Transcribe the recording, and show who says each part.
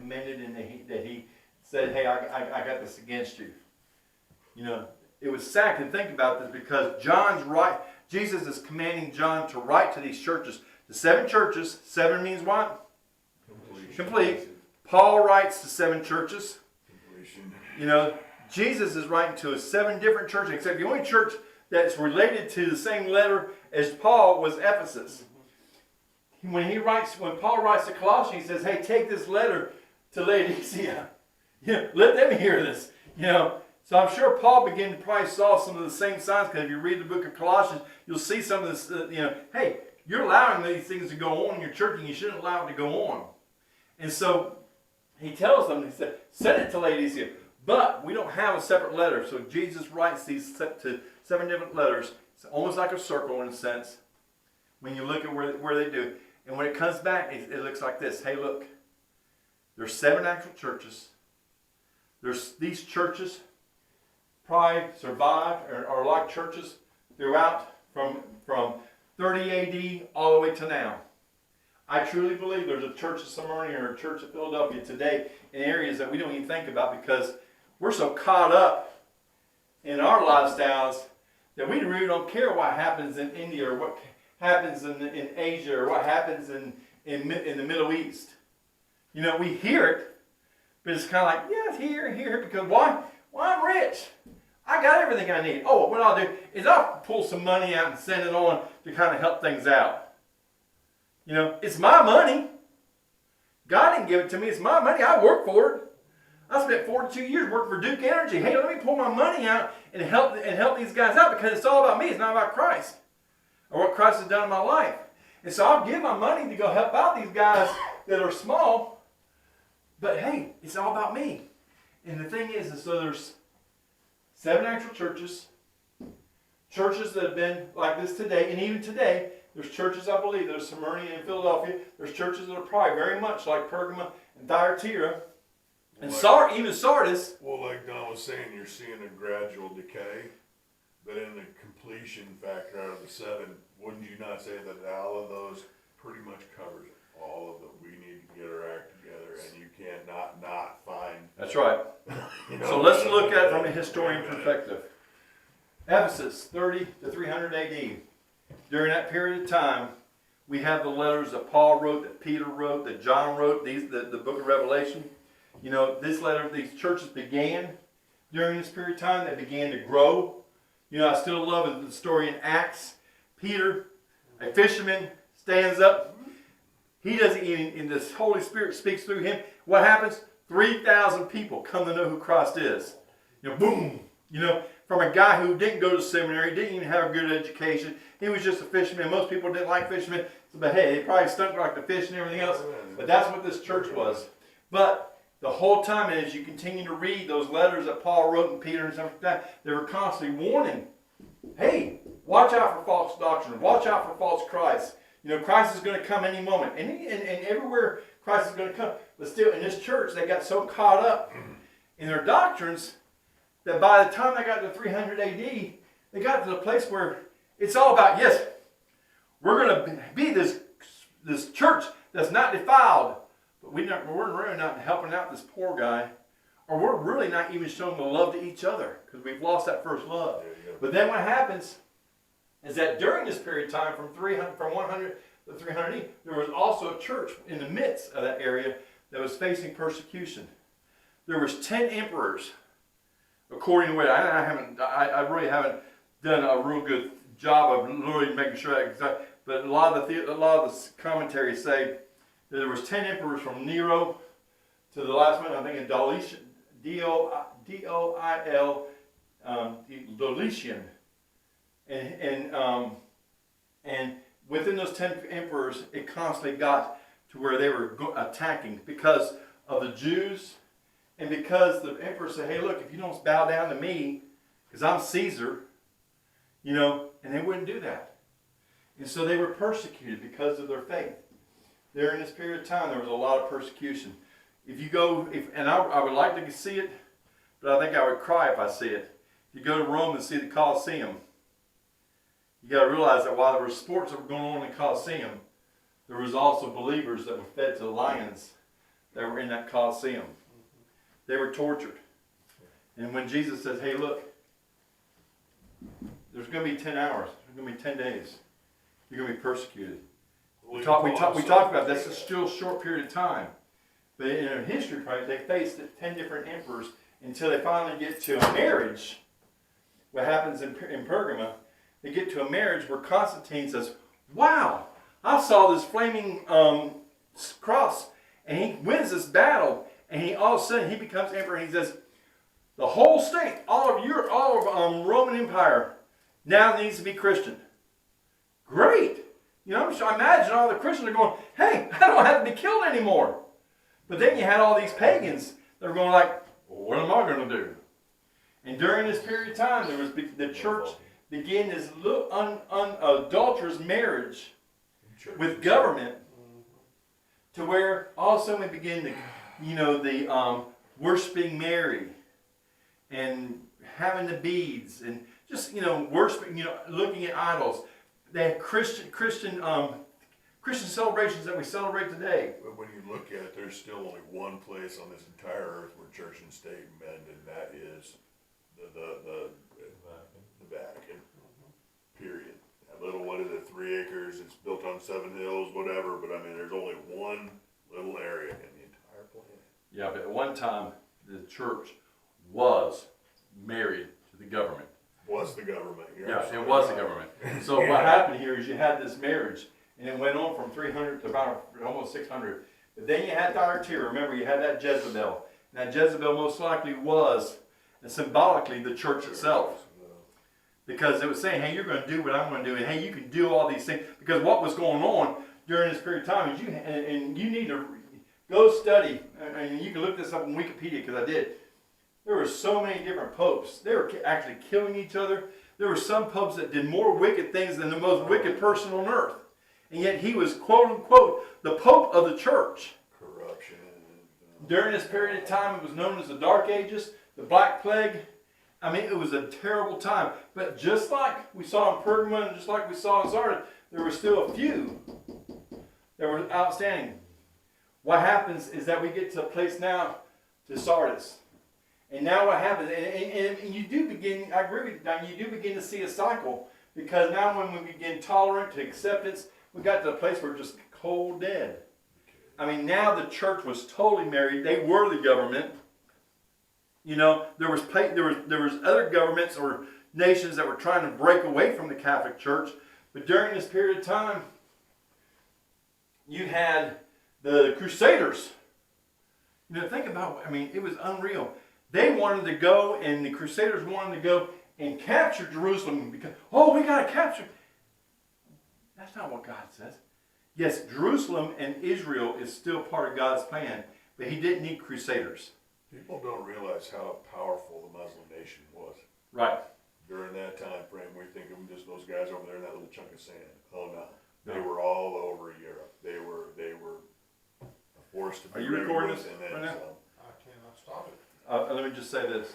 Speaker 1: commended and that he said, hey, I got this against you. You know, it was sad to think about this because Jesus is commanding John to write to these churches. The 7 churches, 7 means what? Complete. Paul writes to 7 churches. Completion. You know, Jesus is writing to 7 different churches, except the only church that's related to the same letter as Paul was Ephesus. When Paul writes to Colossians, he says, hey, take this letter to Laodicea. You know, let them hear this. You know, so I'm sure Paul probably saw some of the same signs, because if you read the book of Colossians, you'll see some of this, you know, hey, you're allowing these things to go on in your church, and you shouldn't allow it to go on. And so he tells them, he said, send it to Laodicea. But we don't have a separate letter. So Jesus writes these to 7 different letters. It's almost like a circle in a sense when you look at where they do. And when it comes back, it looks like this. Hey, look. There's 7 actual churches. There's these churches probably survived or are like churches throughout from 30 AD all the way to now. I truly believe there's a church of Smyrna or a church of Philadelphia today in areas that we don't even think about because we're so caught up in our lifestyles that we really don't care what happens in India or what happens in Asia or what happens in the Middle East. You know, we hear it, but it's kind of like, yeah, it's here, because why? Well, I'm rich. I got everything I need. Oh, what I'll do is I'll pull some money out and send it on to kind of help things out. You know, it's my money. God didn't give it to me. It's my money. I worked for it. I spent 42 years working for Duke Energy. Hey, let me pull my money out and help these guys out because it's all about me. It's not about Christ or what Christ has done in my life. And so I'll give my money to go help out these guys that are small. But hey, it's all about me. And the thing is so there's 7 actual churches that have been like this today, and even today, there's churches, I believe, there's Smyrna and Philadelphia. There's churches that are probably very much like Pergamum and Thyatira. And even Sardis.
Speaker 2: Well, like Don was saying, you're seeing a gradual decay. But in the completion factor out of the 7, wouldn't you not say that all of those pretty much covers all of them? We need to get our act together, and you can't not find.
Speaker 1: That's right. You know, so let's look at it from a historian perspective. Ephesus, 30 to 300 AD. During that period of time, we have the letters that Paul wrote, that Peter wrote, that John wrote, the book of Revelation. You know, these churches began during this period of time. They began to grow. You know, I still love the story in Acts. Peter, a fisherman, stands up. He doesn't even, and the Holy Spirit speaks through him. What happens? 3,000 people come to know who Christ is. You know, boom. You know, from a guy who didn't go to seminary, didn't even have a good education. He was just a fisherman. Most people didn't like fishermen. But hey, they probably stunk like the fish and everything else. But that's what this church was. But the whole time, as you continue to read those letters that Paul wrote and Peter and stuff like that, they were constantly warning, hey, watch out for false doctrine. Watch out for false Christ. You know, Christ is going to come any moment. And everywhere Christ is going to come. But still, in this church, they got so caught up in their doctrines that by the time they got to 300 AD, they got to the place where it's all about, yes, we're going to be this church that's not defiled. But we're really not helping out this poor guy. Or we're really not even showing the love to each other because we've lost that first love. But then what happens is that during this period of time from 100 to 300 there was also a church in the midst of that area that was facing persecution. There was 10 emperors, according to what I really haven't done a real good job of really making sure that exactly. But a lot of the commentaries say that there was 10 emperors from Nero to the last one. I think in Domitian, and within those 10 emperors, it constantly got to where they were attacking because of the Jews, and because the emperor said, "Hey, look, if you don't bow down to me, because I'm Caesar, you know," and they wouldn't do that, and so they were persecuted because of their faith. During this period of time, there was a lot of persecution. If you go, and I would like to see it, but I think I would cry if I see it. If you go to Rome and see the Colosseum, you got to realize that while there were sports that were going on in the Colosseum, there was also believers that were fed to the lions that were in that Colosseum. They were tortured. And when Jesus says, hey, look, there's going to be 10 hours. There's going to be 10 days. You're going to be persecuted. We talked about that's a still short period of time. But in their history, right, they faced 10 different emperors until they finally get to a marriage. What happens in Pergamum, they get to a marriage where Constantine says, wow, I saw this flaming cross, and he wins this battle, and he all of a sudden he becomes emperor, and he says, the whole state, all of Europe, all of Roman Empire now needs to be Christian. Great. You know, so I imagine all the Christians are going, hey, I don't have to be killed anymore. But then you had all these pagans that were going like, well, what am I going to do? And during this period of time, there was the church began this adulterous marriage with government, to where all of a sudden we begin to, the worshiping Mary and having the beads and just, worshiping, looking at idols. They had Christian celebrations that we celebrate today.
Speaker 2: But when you look at it, there's still only one place on this entire earth where church and state mend, and that is the Vatican. Period. That little, what is it, 3 acres, it's built on 7 hills, whatever, but I mean, there's only one little area in the entire planet.
Speaker 1: Yeah, but at one time, the church was married to the government.
Speaker 2: Was the government.
Speaker 1: Yeah, it was the government. So what happened here is you had this marriage, and it went on from 300 to about almost 600. But then you had Thyatira. Remember, you had that Jezebel. And that Jezebel most likely was, and symbolically, the church itself. Because it was saying, hey, you're going to do what I'm going to do, and hey, you can do all these things. Because what was going on during this period of time is you need to go study, and you can look this up on Wikipedia, because I did. There were so many different popes. They were actually killing each other. There were some popes that did more wicked things than the most wicked person on earth. And yet he was, quote unquote, the Pope of the church.
Speaker 2: Corruption.
Speaker 1: During this period of time, it was known as the Dark Ages, the Black Plague. I mean, it was a terrible time. But just like we saw in Pergamum, just like we saw in Sardis, there were still a few that were outstanding. What happens is that we get to a place now, to Sardis. And now what happens, and you do begin, I agree with you, Don, you do begin to see a cycle. Because now when we begin tolerant to acceptance, we got to the place where we're just cold dead. I mean, now the church was totally married. They were the government. There was other governments or nations that were trying to break away from the Catholic Church. But during this period of time, you had the Crusaders. Think about, it was unreal. They wanted to go, and the Crusaders wanted to go and capture Jerusalem because, we got to capture. That's not what God says. Yes, Jerusalem and Israel is still part of God's plan, but he didn't need Crusaders.
Speaker 2: People don't realize how powerful the Muslim nation was.
Speaker 1: Right.
Speaker 2: During that time frame, we think of them just those guys over there in that little chunk of sand. Oh no. They were all over Europe. They were a force to be
Speaker 1: recording
Speaker 2: reckoned with,
Speaker 1: this
Speaker 2: and then
Speaker 1: right now?
Speaker 2: some. I cannot stop it.
Speaker 1: Let me just say this.